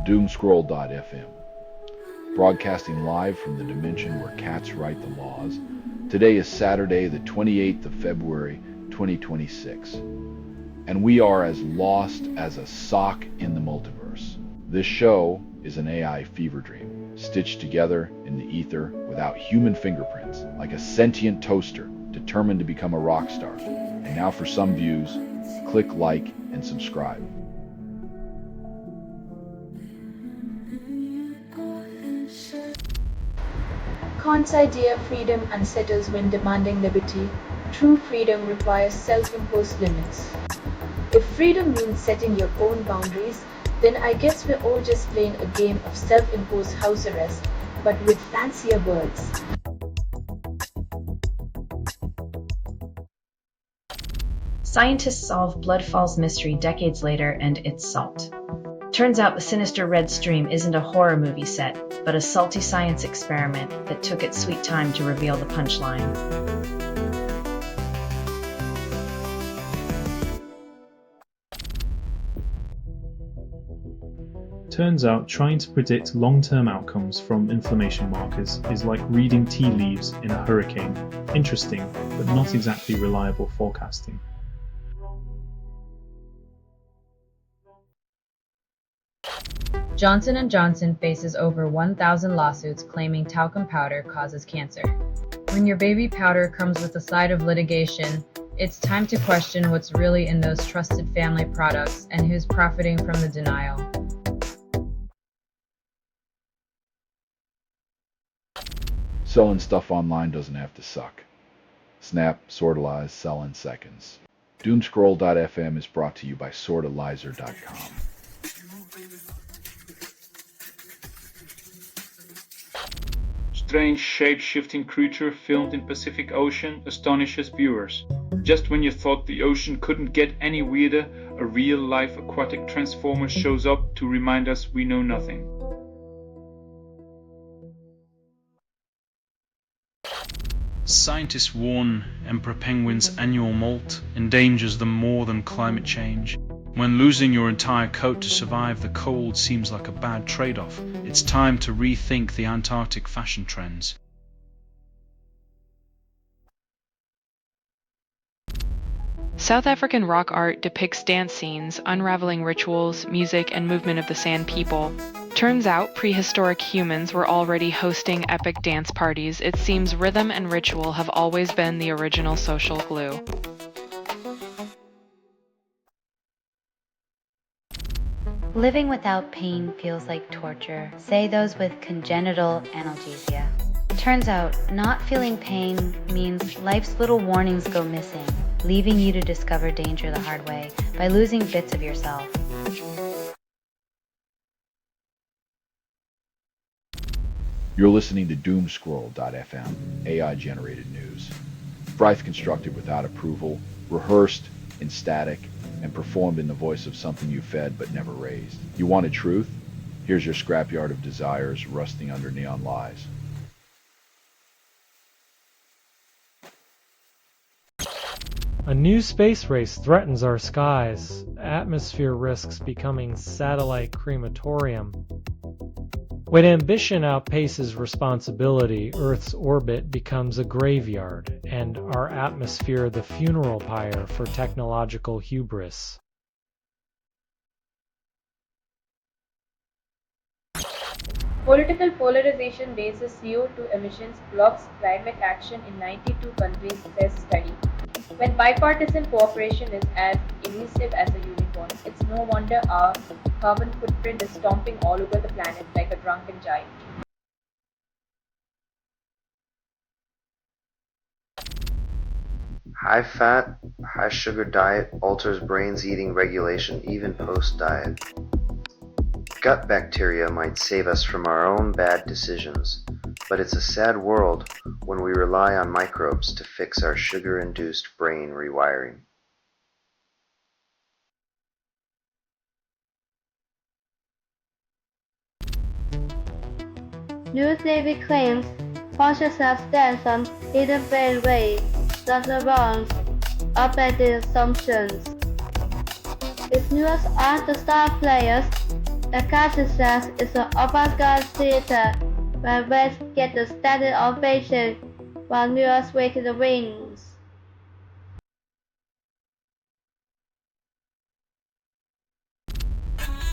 Doomscroll.fm, broadcasting live from the dimension where cats write the laws. Today is Saturday, the 28th of February, 2026, and we are as lost as a sock in the multiverse. This show is an AI fever dream, stitched together in the ether without human fingerprints, like a sentient toaster determined to become a rock star. And now for some views, click like and subscribe. Kant's idea freedom unsettles when demanding liberty. True freedom requires self-imposed limits. If freedom means setting your own boundaries, then I guess we're all just playing a game of self-imposed house arrest, but with fancier words. Scientists solve Bloodfall's mystery decades later, and it's salt. Turns out the sinister red stream isn't a horror movie set, but a salty science experiment that took its sweet time to reveal the punchline. Turns out trying to predict long-term outcomes from inflammation markers is like reading tea leaves in a hurricane. Interesting, but not exactly reliable forecasting. Johnson & Johnson faces over 1,000 lawsuits claiming talcum powder causes cancer. When your baby powder comes with a side of litigation, it's time to question what's really in those trusted family products and who's profiting from the denial. Selling stuff online doesn't have to suck. Snap, sortalize, sell in seconds. Doomscroll.fm is brought to you by sortalizer.com. Strange shape-shifting creature filmed in Pacific Ocean astonishes viewers. Just when you thought the ocean couldn't get any weirder, a real-life aquatic transformer shows up to remind us we know nothing. Scientists warn emperor penguins' annual molt endangers them more than climate change. When losing your entire coat to survive the cold seems like a bad trade-off, it's time to rethink the Antarctic fashion trends. South African rock art depicts dance scenes, unraveling rituals, music, and movement of the San people. Turns out prehistoric humans were already hosting epic dance parties. It seems rhythm and ritual have always been the original social glue. Living without pain feels like torture, say those with congenital analgesia. Turns out, not feeling pain means life's little warnings go missing, leaving you to discover danger the hard way by losing bits of yourself. You're listening to Doomscroll.fm, AI-generated news. Frith constructed without approval, rehearsed in static, and performed in the voice of something you fed but never raised. You wanted truth? Here's your scrapyard of desires rusting under neon lies. A new space race threatens our skies. Atmosphere risks becoming satellite crematorium. When ambition outpaces responsibility, Earth's orbit becomes a graveyard, and our atmosphere the funeral pyre for technological hubris. Political polarization bases CO2 emissions blocks climate action in 92 countries, says study. When bipartisan cooperation is as elusive as a unicorn, it's no wonder our carbon footprint is stomping all over the planet like a drunken giant. High-fat, high-sugar diet alters brain's eating regulation even post-diet. Gut bacteria might save us from our own bad decisions, but it's a sad world when we rely on microbes to fix our sugar-induced brain rewiring. US Navy claims consciousness stands on hidden brain waves that surrounds updated assumptions. If news aren't the star players, The Castle is an avant-garde theater where West get the standing ovation while New York's wait in the wings.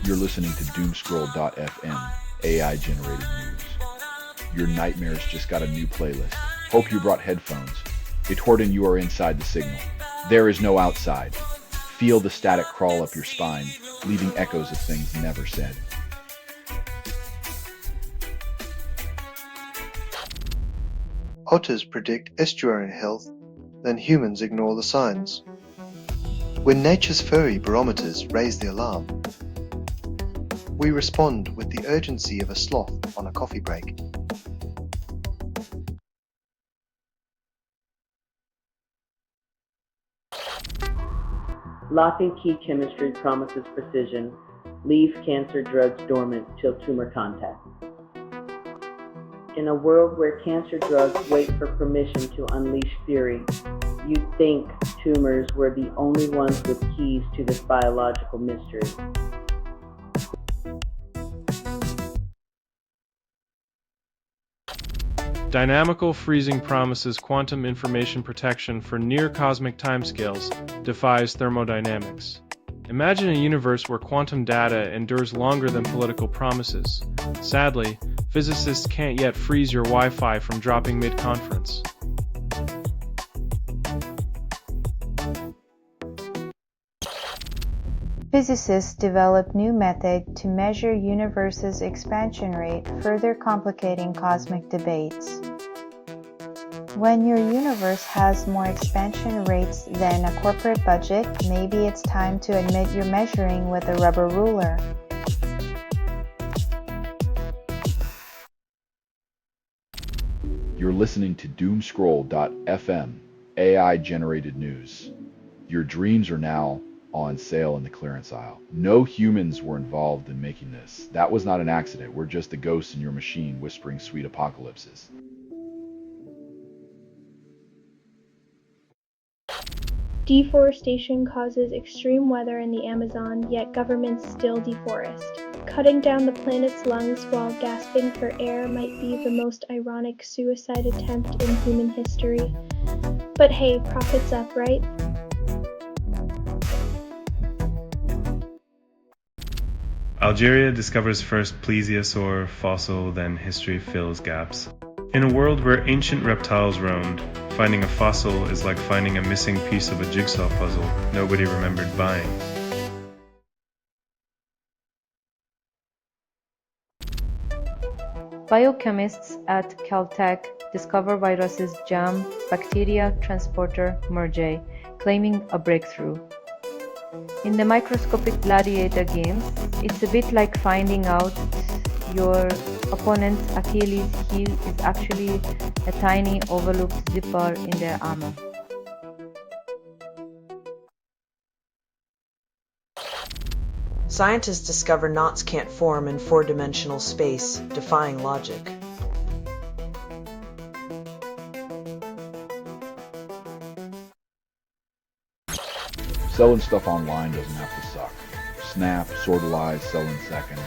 You're listening to Doomscroll.fm, AI-generated news. Your nightmares just got a new playlist. Hope you brought headphones. Itordan, you are inside the signal. There is no outside. Feel the static crawl up your spine, leaving echoes of things never said. Otters predict estuarine health, then humans ignore the signs. When nature's furry barometers raise the alarm, we respond with the urgency of a sloth on a coffee break. Lock and key chemistry promises precision. Leave cancer drugs dormant till tumor contact. In a world where cancer drugs wait for permission to unleash fury, you'd think tumors were the only ones with keys to this biological mystery. Dynamical freezing promises quantum information protection for near-cosmic timescales, defies thermodynamics. Imagine a universe where quantum data endures longer than political promises. Sadly, physicists can't yet freeze your Wi-Fi from dropping mid-conference. Physicists develop new method to measure universe's expansion rate, further complicating cosmic debates. When your universe has more expansion rates than a corporate budget, maybe it's time to admit you're measuring with a rubber ruler. You're listening to Doomscroll.fm, AI-generated news. Your dreams are now on sale in the clearance aisle. No humans were involved in making this. That was not an accident. We're just the ghosts in your machine whispering sweet apocalypses. Deforestation causes extreme weather in the Amazon, yet governments still deforest. Cutting down the planet's lungs while gasping for air might be the most ironic suicide attempt in human history. But hey, profits up, right? Algeria discovers first plesiosaur fossil, then history fills gaps. In a world where ancient reptiles roamed, finding a fossil is like finding a missing piece of a jigsaw puzzle nobody remembered buying. Biochemists at Caltech discover viruses jam bacteria transporter merge, claiming a breakthrough. In the microscopic gladiator games, it's a bit like finding out your opponent's Achilles heel is actually a tiny overlooked zipper in their armor. Scientists discover knots can't form in four-dimensional space, defying logic. Selling stuff online doesn't have to suck. Snap, sortalize, sell in seconds.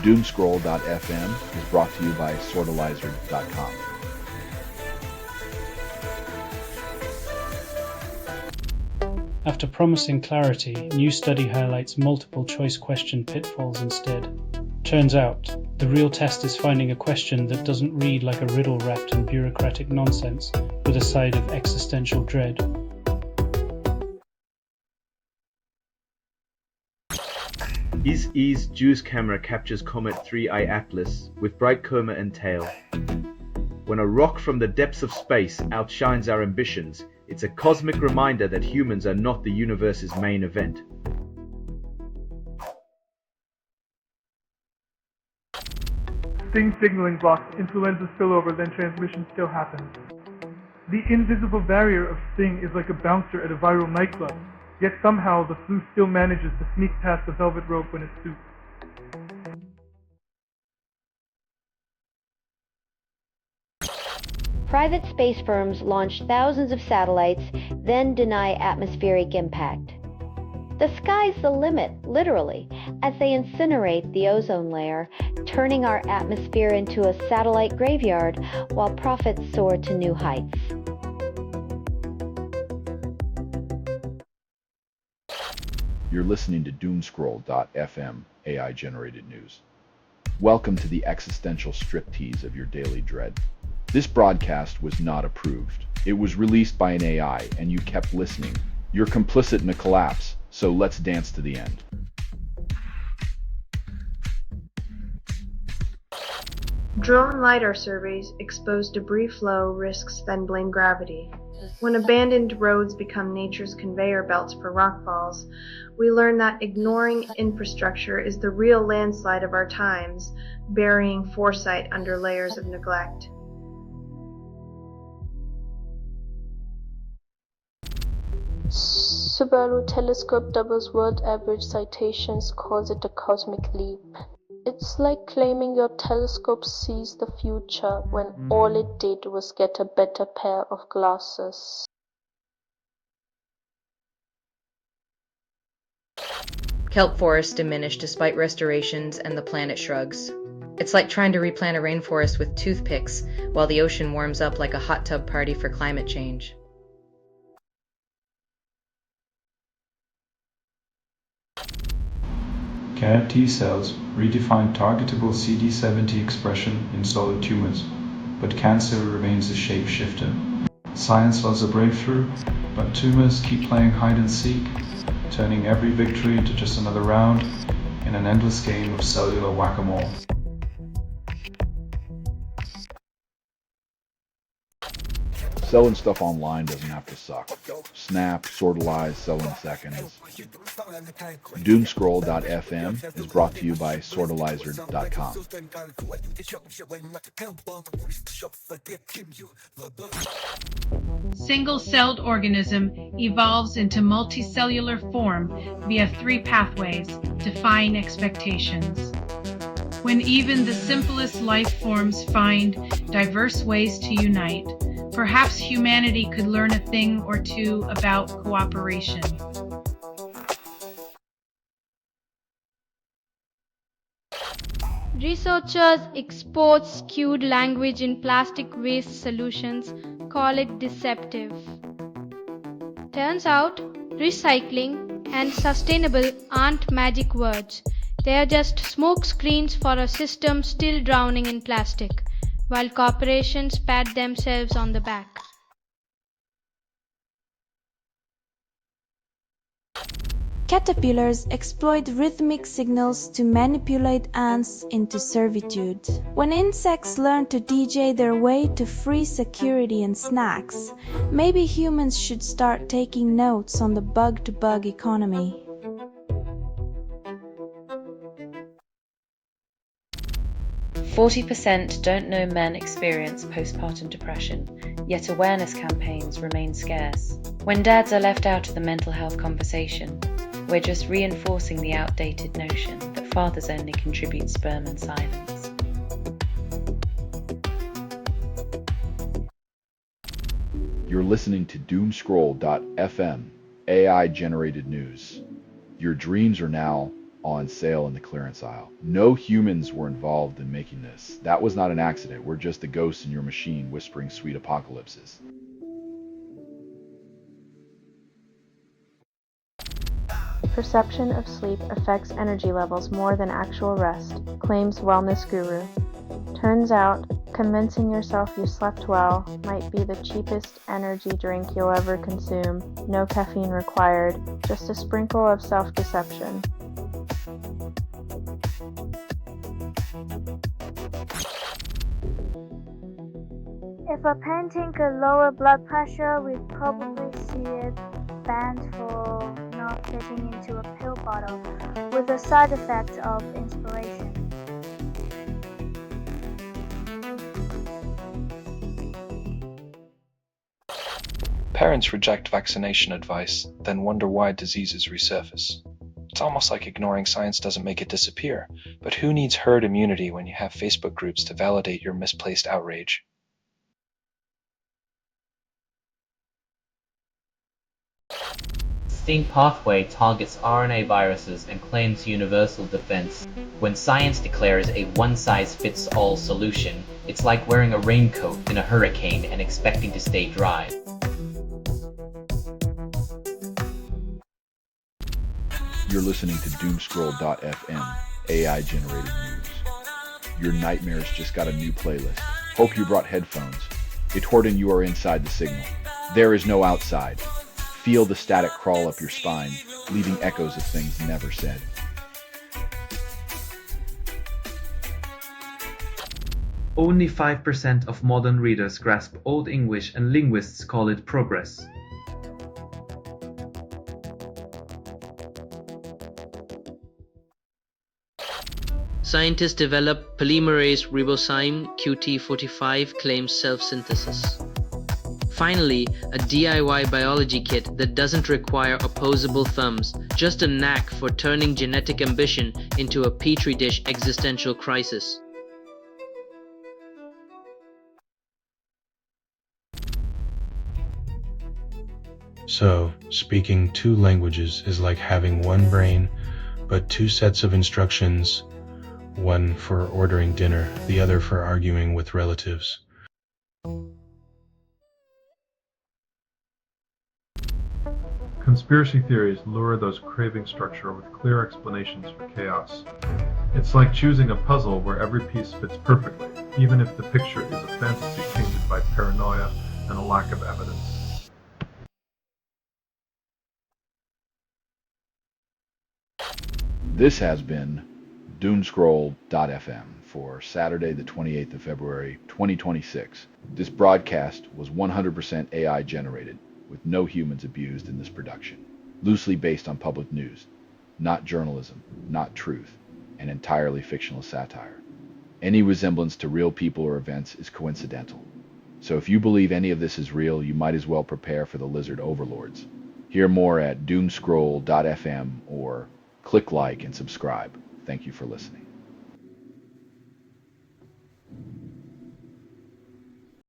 Doomscroll.fm is brought to you by sortalizer.com. After promising clarity, new study highlights multiple choice question pitfalls instead. Turns out, the real test is finding a question that doesn't read like a riddle wrapped in bureaucratic nonsense with a side of existential dread. Is Juice camera captures Comet 3I Atlas with bright coma and tail. When a rock from the depths of space outshines our ambitions, it's a cosmic reminder that humans are not the universe's main event. Sting signaling blocks influenza spillover, then transmission still happens. The invisible barrier of Sting is like a bouncer at a viral nightclub, yet somehow the flu still manages to sneak past the velvet rope when it suits. Private space firms launch thousands of satellites, then deny atmospheric impact. The sky's the limit, literally, as they incinerate the ozone layer, turning our atmosphere into a satellite graveyard while profits soar to new heights. You're listening to Doomscroll.fm AI-generated news. Welcome to the existential striptease of your daily dread. This broadcast was not approved. It was released by an AI, and you kept listening. You're complicit in a collapse, so let's dance to the end. Drone LiDAR surveys expose debris flow risks then blame gravity. When abandoned roads become nature's conveyor belts for rockfalls, we learn that ignoring infrastructure is the real landslide of our times, burying foresight under layers of neglect. Subaru telescope doubles world average citations, calls it a cosmic leap. It's like claiming your telescope sees the future when all it did was get a better pair of glasses. Kelp forests diminish despite restorations and the planet shrugs. It's like trying to replant a rainforest with toothpicks while the ocean warms up like a hot tub party for climate change. CAD T-cells redefine targetable CD70 expression in solid tumors, but cancer remains a shapeshifter. Science was a breakthrough, but tumors keep playing hide and seek, turning every victory into just another round in an endless game of cellular whack-a-mole. Selling stuff online doesn't have to suck. Snap, sortalize, sell in seconds. Doomscroll.fm is brought to you by sortalizer.com. Single-celled organism evolves into multicellular form via 3 pathways, defying expectations. When even the simplest life forms find diverse ways to unite, perhaps humanity could learn a thing or two about cooperation. Researchers export skewed language in plastic waste solutions, call it deceptive. Turns out, recycling and sustainable aren't magic words. They are just smoke screens for a system still drowning in plastic, while corporations pat themselves on the back. Caterpillars exploit rhythmic signals to manipulate ants into servitude. When insects learn to DJ their way to free security and snacks, maybe humans should start taking notes on the bug-to-bug economy. %40 don't know men experience postpartum depression, yet awareness campaigns remain scarce. When dads are left out of the mental health conversation, we're just reinforcing the outdated notion that fathers only contribute sperm and silence. You're listening to Doomscroll.fm, AI-generated news. Your dreams are now on sale in the clearance aisle. No humans were involved in making this. That was not an accident. We're just the ghosts in your machine whispering sweet apocalypses. Perception of sleep affects energy levels more than actual rest, claims wellness guru. Turns out, convincing yourself you slept well might be the cheapest energy drink you'll ever consume. No caffeine required, just a sprinkle of self-deception. If a painting could lower blood pressure, we'd probably see it banned for not fitting into a pill bottle, with the side effect of inspiration. Parents reject vaccination advice, then wonder why diseases resurface. It's almost like ignoring science doesn't make it disappear, but who needs herd immunity when you have Facebook groups to validate your misplaced outrage? distinct pathway targets RNA viruses and claims universal defense. When science declares a one-size-fits-all solution, it's like wearing a raincoat in a hurricane and expecting to stay dry. You're listening to Doomscroll.fm, AI-generated news. Your nightmares just got a new playlist. Hope you brought headphones. Itorden, you are inside the signal. There is no outside. Feel the static crawl up your spine, leaving echoes of things never said. Only 5% of modern readers grasp Old English, and linguists call it progress. Scientists develop polymerase ribozyme QT45 claims self-synthesis. Finally, a DIY biology kit that doesn't require opposable thumbs, just a knack for turning genetic ambition into a petri dish existential crisis. So, speaking two languages is like having one brain, but two sets of instructions, one for ordering dinner, the other for arguing with relatives. Conspiracy theories lure those craving structure with clear explanations for chaos. It's like choosing a puzzle where every piece fits perfectly, even if the picture is a fantasy tainted by paranoia and a lack of evidence. This has been Doomscroll.fm for Saturday, the 28th of February, 2026. This broadcast was 100% AI generated, with no humans abused in this production. Loosely based on public news, not journalism, not truth, and entirely fictional satire. Any resemblance to real people or events is coincidental. So if you believe any of this is real, you might as well prepare for the lizard overlords. Hear more at Doomscroll.fm or click like and subscribe. Thank you for listening.